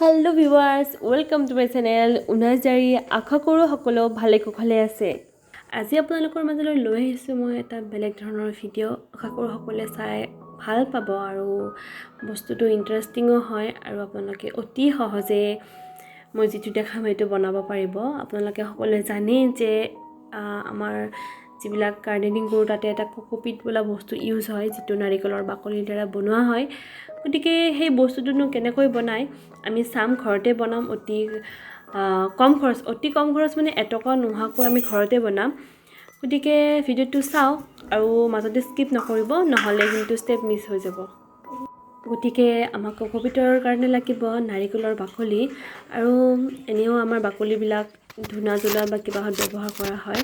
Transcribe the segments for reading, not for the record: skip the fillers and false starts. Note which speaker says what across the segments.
Speaker 1: Hello' viewers, welcome to my channel উনাজাৰী। আশা কৰোঁ সকলো ভালে কুশলে আছে। আজি আপোনালোকৰ মাজলৈ লৈ আহিছোঁ মই এটা বেলেগ ধৰণৰ ভিডিঅ'। আশা কৰোঁ সকলোৱে চাই ভাল পাব আৰু বস্তুটো ইণ্টাৰেষ্টিঙো হয় আৰু আপোনালোকে অতি সহজে মই যিটো দেখাম সেইটো বনাব পাৰিব। আপোনালোকে সকলোৱে জানেই যে আমাৰ যিবিলাক গাৰ্ডেনিং কৰোঁ তাতে এটা কোকোপিট বোলা বস্তু ইউজ হয়, যিটো নাৰিকলৰ বাকলিৰ দ্বাৰা বনোৱা হয়। গতিকে সেই বস্তুটোনো কেনেকৈ বনায় আমি চাম। ঘৰতে বনাম, অতি কম খৰচ মানে এটকা নোহোৱাকৈ আমি ঘৰতে বনাম। গতিকে ভিডিঅ'টো চাওক আৰু মাজতে স্কিপ নকৰিব, নহ'লে কিন্তু ষ্টেপ মিছ হৈ যাব। গতিকে আমাক কোকোপিটৰ কাৰণে লাগিব নাৰিকলৰ বাকলি, আৰু এনেও আমাৰ বাকলিবিলাক ধূনা জ্বলোৱা বা কিবাহত ব্যৱহাৰ কৰা হয়।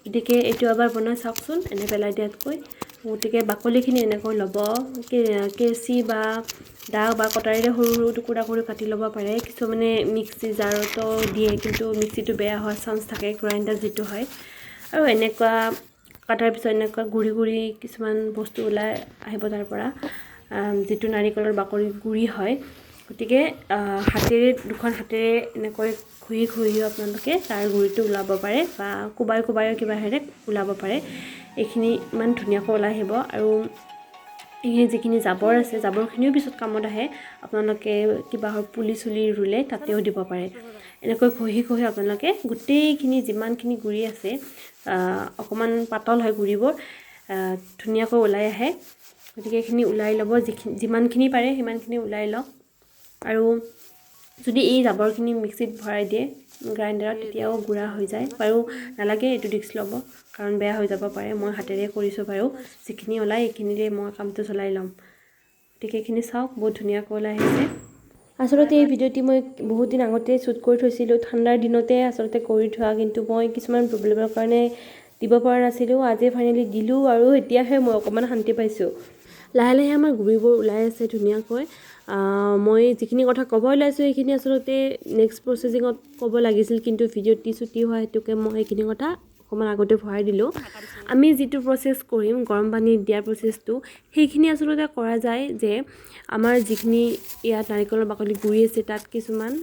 Speaker 1: গতিকে এইটো এবাৰ বনাই চাওকচোন, এনে পেলাই দিয়াতকৈ। গতিকে বাকলিখিনি এনেকৈ ল'ব, কেঁচি বা দা বা কটাৰীৰে সৰু সৰু টুকুৰা কৰি কাটি ল'ব পাৰে। কিছুমানে মিক্সি জাৰতো দিয়ে, কিন্তু মিক্সিটো বেয়া হোৱাৰ চান্স থাকে, গ্ৰাইণ্ডাৰ যিটো হয়। আৰু এনেকুৱা কাটাৰ পিছত এনেকুৱা গুৰি গুৰি কিছুমান বস্তু ওলাই আহিব তাৰ পৰা, যিটো নাৰিকলৰ বাকলিৰ গুৰি হয়। গতিকে দুখন হাতেৰে এনেকৈ ঘঁহিও আপোনালোকে তাৰ গুৰিটো ওলাব পাৰে, বা কোবাই কিবাহেৰে ওলাব পাৰে। এইখিনি ইমান ধুনীয়াকৈ ওলাই আহিব। আৰু এইখিনি যিখিনি জাবৰ আছে, জাবৰখিনিও পিছত কামত আহে। আপোনালোকে কিবাহৰ পুলি চুলি ৰুলে তাতেও দিব পাৰে। এনেকৈ ঘঁহি আপোনালোকে গোটেইখিনি যিমানখিনি গুৰি আছে, অকণমান পাতল হয় গুৰিবোৰ, ধুনীয়াকৈ ওলাই আহে। গতিকে এইখিনি ওলাই ল'ব, যিমানখিনি পাৰে সিমানখিনি ওলাই লওক। আৰু যদি এই জাবৰখিনি মিক্সিত ভৰাই দিয়ে গ্ৰাইণ্ডাৰত, তেতিয়াও গুড়া হৈ যায় বাৰু। নালাগে এইটো ৰিস্ক ল'ব, কাৰণ বেয়া হৈ যাব পাৰে। মই হাতেৰে কৰিছোঁ বাৰু, যিখিনি ওলাই এইখিনিৰে মই কামটো চলাই ল'ম। গতিকে এইখিনি চাওক, বহুত ধুনীয়াকৈ ওলাই আহিছে। আচলতে এই ভিডিঅ'টি মই বহুত দিন আগতে শ্বুট কৰি থৈছিলোঁ, ঠাণ্ডাৰ দিনতে আচলতে কৰি থোৱা, কিন্তু মই কিছুমান প্ৰব্লেমৰ কাৰণে দিব পৰা নাছিলোঁ। আজি ফাইনেলি দিলোঁ আৰু এতিয়াহে মই অকণমান শান্তি পাইছোঁ। লাহে লাহে আমাৰ গুৰিবোৰ ওলাই আছে ধুনীয়াকৈ। মই যিখিনি কথা ক'ব ওলাইছোঁ সেইখিনি আচলতে নেক্সট প্ৰচেছিঙত ক'ব লাগিছিল, কিন্তু ভিডিঅ'টি ছুটি হোৱা হেতুকে মই সেইখিনি কথা অকণমান আগতে ভৰাই দিলোঁ। আমি যিটো প্ৰচেছ কৰিম, গৰম পানীত দিয়াৰ প্ৰচেছটো, সেইখিনি আচলতে কৰা যায় যে আমাৰ যিখিনি ইয়াত নাৰিকলৰ বাকলি গুৰি আছে, তাত কিছুমান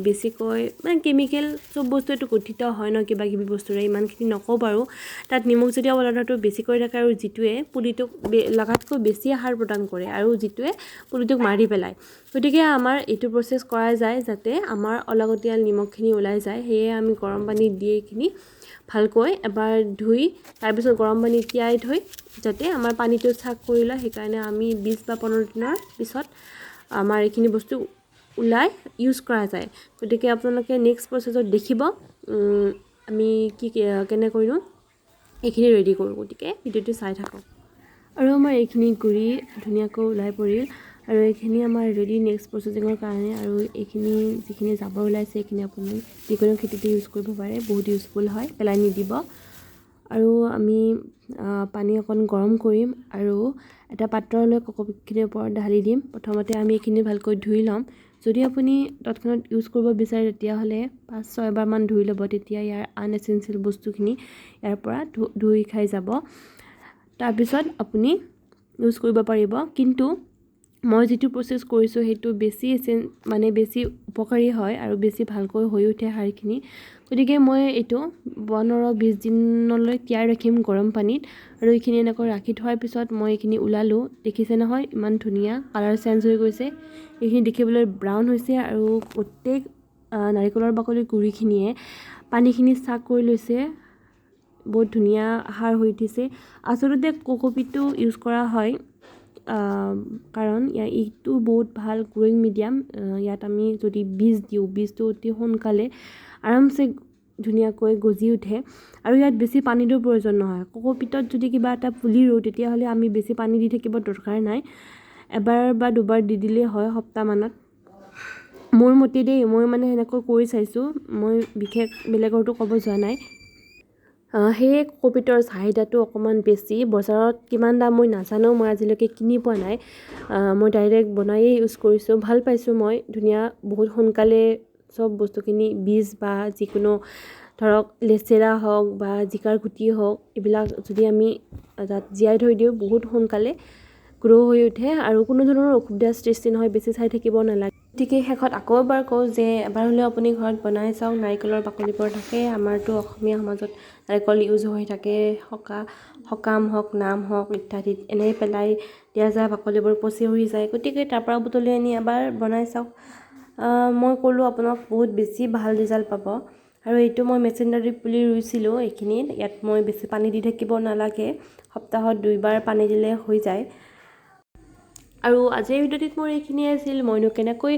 Speaker 1: বেছিকৈ মানে কেমিকেল, চব বস্তুটো গঠিত হয় ন কিবা কিবি বস্তুৰে, ইমানখিনি নকওঁ বাৰু। তাত নিমখ জাতীয় পদাৰ্থটো বেছিকৈ থাকে, আৰু যিটোৱে পুলিটোক লগাতকৈ বেছি আহাৰ প্ৰদান কৰে, আৰু যিটোৱে পুলিটোক মাৰি পেলায়। গতিকে আমাৰ এইটো প্ৰচেছ কৰা যায় যাতে আমাৰ অলাগতিয়াল নিমখখিনি ওলাই যায়। সেয়ে আমি গৰম পানীত দি এইখিনি ভালকৈ এবাৰ ধুই তাৰপিছত গৰম পানীত তিয়াই থৈ যাতে আমাৰ পানীটো চাক কৰি লয়, সেইকাৰণে আমি 20 বা 15 দিনৰ পিছত আমাৰ এইখিনি বস্তু ওলাই ইউজ কৰা যায়। গতিকে আপোনালোকে নেক্সট প্ৰচেছত দেখিব আমি কেনে কৰিলোঁ এইখিনি ৰেডি কৰোঁ। গতিকে ভিডিঅ'টো চাই থাকক। আৰু আমাৰ এইখিনি গুৰি ধুনীয়াকৈ ওলাই পৰিল, আৰু এইখিনি আমাৰ ৰেডি নেক্সট প্ৰচেছিঙৰ কাৰণে। আৰু এইখিনি যিখিনি জাবৰ ওলাইছে এইখিনি আপুনি যিকোনো খেতিতে ইউজ কৰিব পাৰে, বহুত ইউজফুল হয়, পেলাই নিদিব। আৰু আমি পানী অকণ গৰম কৰিম আৰু এটা পাত্ৰলৈ কোকোপিটখিনিৰ ওপৰত ঢালি দিম। প্ৰথমতে আমি এইখিনি ভালকৈ ধুই ল'ম। যদি আপুনি তৎক্ষণাত ইউজ কৰিব বিচাৰে তেতিয়াহ'লে 5-6 বাৰমান ধুই ল'ব, তেতিয়া ইয়াৰ আনএচেঞ্চিয়েল বস্তুখিনি ইয়াৰ পৰা ধুই খাই যাব। তাৰপিছত আপুনি ইউজ কৰিব পাৰিব। কিন্তু মই যিটো প্ৰচেছ কৰিছোঁ সেইটো বেছি উপকাৰী হয় আৰু বেছি ভালকৈ হৈ উঠে সাৰখিনি। গতিকে মই এইটো 15-20 দিনলৈ তিয়াই ৰাখিম গৰম পানীত। আৰু এইখিনি এনেকৈ ৰাখি থোৱাৰ পিছত মই এইখিনি ওলালোঁ। দেখিছে নহয়, ইমান ধুনীয়া কালাৰ চেঞ্জ হৈ গৈছে। এইখিনি দেখিবলৈ ব্ৰাউন হৈছে, আৰু গোটেই নাৰিকলৰ বাকলিৰ গুৰিখিনিয়ে পানীখিনি চাক কৰি লৈছে। বহুত ধুনীয়া সাৰ হৈ উঠিছে। আচলতে কোকোপিটটো ইউজ কৰা হয় কাৰণ এইটো বহুত ভাল গ্ৰ'য়িং মিডিয়াম। ইয়াত আমি যদি বীজ দিওঁ, বীজটো অতি সোনকালে আৰামছে ধুনীয়াকৈ গজি উঠে, আৰু ইয়াত বেছি পানীৰো প্ৰয়োজন নহয়। কোকোপিটত যদি কিবা এটা পুলি ৰুওঁ তেতিয়াহ'লে আমি বেছি পানী দি থাকিব দৰকাৰ নাই, এবাৰ বা দুবাৰ দি দিলেই হয় সপ্তাহমানত। মোৰ মতে দেই, মই মানে সেনেকৈ কৰি চাইছোঁ, মই বিশেষ বেলেগৰটো ক'ব যোৱা নাই। সেয়ে কোকোপিটৰ চাহিদাটো অকণমান বেছি। বজাৰত কিমান দাম মই নাজানো, মই আজিলৈকে কিনি পোৱা নাই। মই ডাইৰেক্ট বনায়েই ইউজ কৰিছোঁ, ভাল পাইছোঁ মই। ধুনীয়া, বহুত সোনকালে চব বস্তুখিনি বীজ বা যিকোনো ধৰক লেচেৰা হওক বা জিকাৰ গুটি হওক, এইবিলাক যদি আমি তাত জীয়াই থৈ দিওঁ বহুত সোনকালে গ্ৰ' হৈ উঠে, আৰু কোনো ধৰণৰ অসুবিধাৰ সৃষ্টি নহয়, বেছি চাই থাকিব নালাগে। গতিকে শেষত আকৌ এবাৰ কওঁ যে এবাৰ হ'লেও আপুনি ঘৰত বনাই চাওক। নাৰিকলৰ বাকলিবোৰ থাকে, আমাৰতো অসমীয়া সমাজত নাৰিকল ইউজ হৈ থাকে, সকাম হওক, নাম হওক ইত্যাদিত এনেই পেলাই দিয়া যায়, বাকলিবোৰ পচি হৈ যায়। গতিকে তাৰ পৰা বুটলি আনি এবাৰ বনাই চাওক। মই ক'লোঁ আপোনাক বহুত বেছি ভাল ৰিজাল্ট পাব। আৰু এইটো মই মেচিনাৰী পুলি ৰুইছিলোঁ এইখিনিত। ইয়াত মই বেছি পানী দি থাকিব নালাগে, সপ্তাহত 2 বাৰ পানী দিলে হৈ যায়। আৰু আজিৰ ভিডিঅ'টিত মোৰ এইখিনিয়ে আছিল। মইনো কেনেকৈ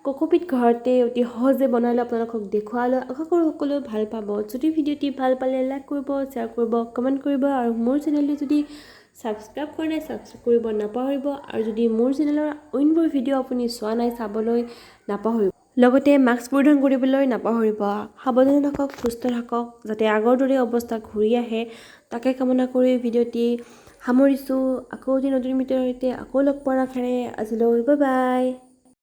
Speaker 1: কোকোপিট ঘৰতে অতি সহজে বনালে আপোনালোকক দেখুৱালোঁ। আশা কৰোঁ সকলোৱে ভাল পাব। যদি ভিডিঅ'টি ভাল পালে লাইক কৰিব, শ্বেয়াৰ কৰিব, কমেণ্ট কৰিব। আৰু মোৰ চেনেলটো যদি ছাবস্ক্ৰাইব কৰা নাই, ছাবস্ক্ৰাইব কৰিব নাপাহৰিব। আৰু যদি মোৰ চেনেলৰ অইনবোৰ ভিডিঅ' আপুনি চোৱা নাই, চাবলৈ নাপাহৰিব। লগতে মাস্ক পৰিধান কৰিবলৈ নাপাহৰিব। সাৱধানে থাকক, সুস্থ থাকক, যাতে আগৰ দৰে অৱস্থা ঘূৰি আহে তাকে কামনা কৰি ভিডিঅ'টি সামৰিছোঁ। আকৌ এটি নতুন ভিডিঅ'ৰ সৈতে আকৌ লগ পোৱাৰ আশাৰে আজিলৈ বাই বাই।